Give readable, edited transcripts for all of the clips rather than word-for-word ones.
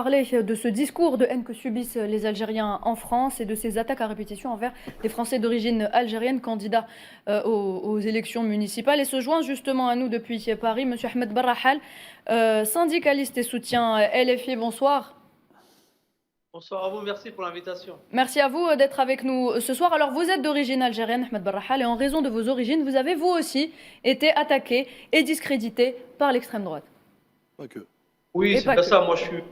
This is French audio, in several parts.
parler de ce discours de haine que subissent les Algériens en France et de ces attaques à répétition envers les Français d'origine algérienne candidats aux élections municipales. Et se joint justement à nous depuis Paris, M. Ahmed Barrahal, syndicaliste et soutien LFI. Bonsoir. Bonsoir à vous, merci pour l'invitation. Merci à vous d'être avec nous ce soir. Alors, vous êtes d'origine algérienne, Ahmed Barrahal, et en raison de vos origines, vous avez vous aussi été attaqué et discrédité par l'extrême droite. Pas que. Oui, Et c'est pas bien que. ça. Moi, je suis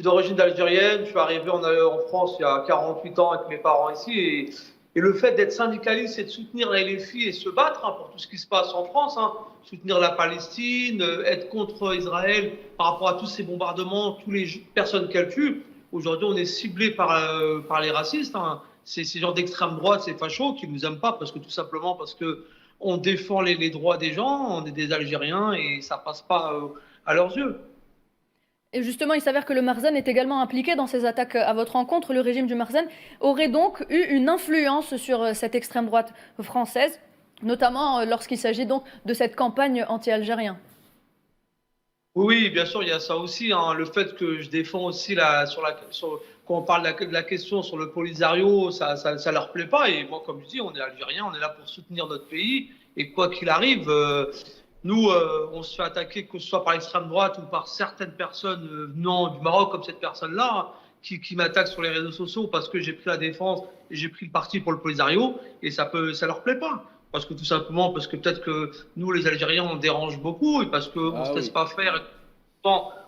d'origine algérienne. Je suis arrivé en France il y a 48 ans avec mes parents ici. Et le fait d'être syndicaliste, c'est de soutenir la LFI et se battre pour tout ce qui se passe en France. Soutenir la Palestine, être contre Israël par rapport à tous ces bombardements, toutes les personnes qu'elle tue. Aujourd'hui, on est ciblé par les racistes. Ces gens d'extrême droite, ces fachos qui nous aiment pas tout simplement parce que on défend les droits des gens, on est des Algériens et ça passe pas à leurs yeux. Et justement, il s'avère que le Marzen est également impliqué dans ces attaques à votre encontre. Le régime du Marzen aurait donc eu une influence sur cette extrême droite française, notamment lorsqu'il s'agit donc de cette campagne anti-algérien. Oui, bien sûr, il y a ça aussi. Le fait que je défends aussi quand on parle de la question sur le Polisario, ça leur plaît pas. Et moi, comme je dis, on est Algériens, on est là pour soutenir notre pays. Et quoi qu'il arrive, nous, on se fait attaquer, que ce soit par l'extrême droite ou par certaines personnes venant du Maroc, comme cette personne-là, qui m'attaque sur les réseaux sociaux parce que j'ai pris la défense et j'ai pris le parti pour le Polisario. Et ça leur plaît pas. Parce que tout simplement, parce que peut-être que nous, les Algériens, on dérange beaucoup et parce qu'on ne se laisse Oui. pas faire.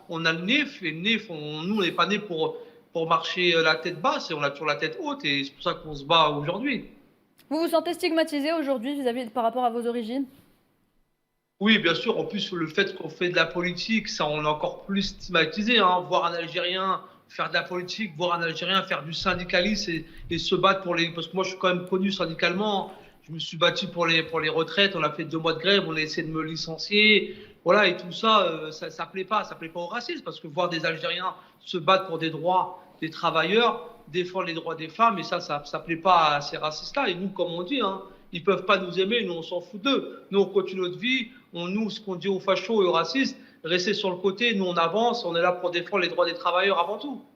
On a le nez, et le nez, nous, on n'est pas nés pour marcher la tête basse et on a toujours la tête haute et c'est pour ça qu'on se bat aujourd'hui. Vous vous sentez stigmatisé aujourd'hui vis-à-vis par rapport à vos origines? Oui, bien sûr. En plus, le fait qu'on fait de la politique, ça, on est encore plus stigmatisé. Voir un Algérien faire de la politique, voir un Algérien faire du syndicalisme et se battre pour les. Parce que moi, je suis quand même connu syndicalement. Je me suis battu pour les retraites. On a fait 2 mois de grève. On a essayé de me licencier. Voilà, et tout ça, ça plaît pas. Ça plaît pas aux racistes. Parce que voir des Algériens se battre pour des droits des travailleurs, défendre les droits des femmes, et ça plaît pas à ces racistes-là. Et nous, comme on dit, ils peuvent pas nous aimer, nous on s'en fout d'eux. Nous on continue notre vie, nous ce qu'on dit aux fachos et aux racistes, restez sur le côté, nous on avance, on est là pour défendre les droits des travailleurs avant tout.